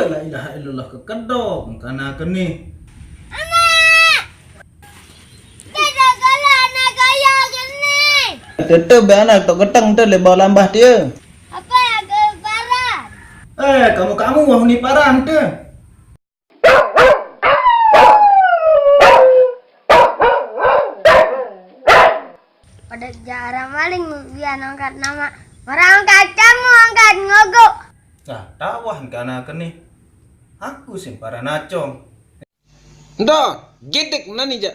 La ilaha illallah ke kedok kana keni. Tetap anak tok ketang tu lebih lambah dia. Apa yang ke parah? Kamu wah ni parah tu. Pada jarang maling biar angkat nama. Orang angkat kamu angkat ngogok. Tawahan kana keni. Aku sing para nacong. Ndak, jedek nani ja.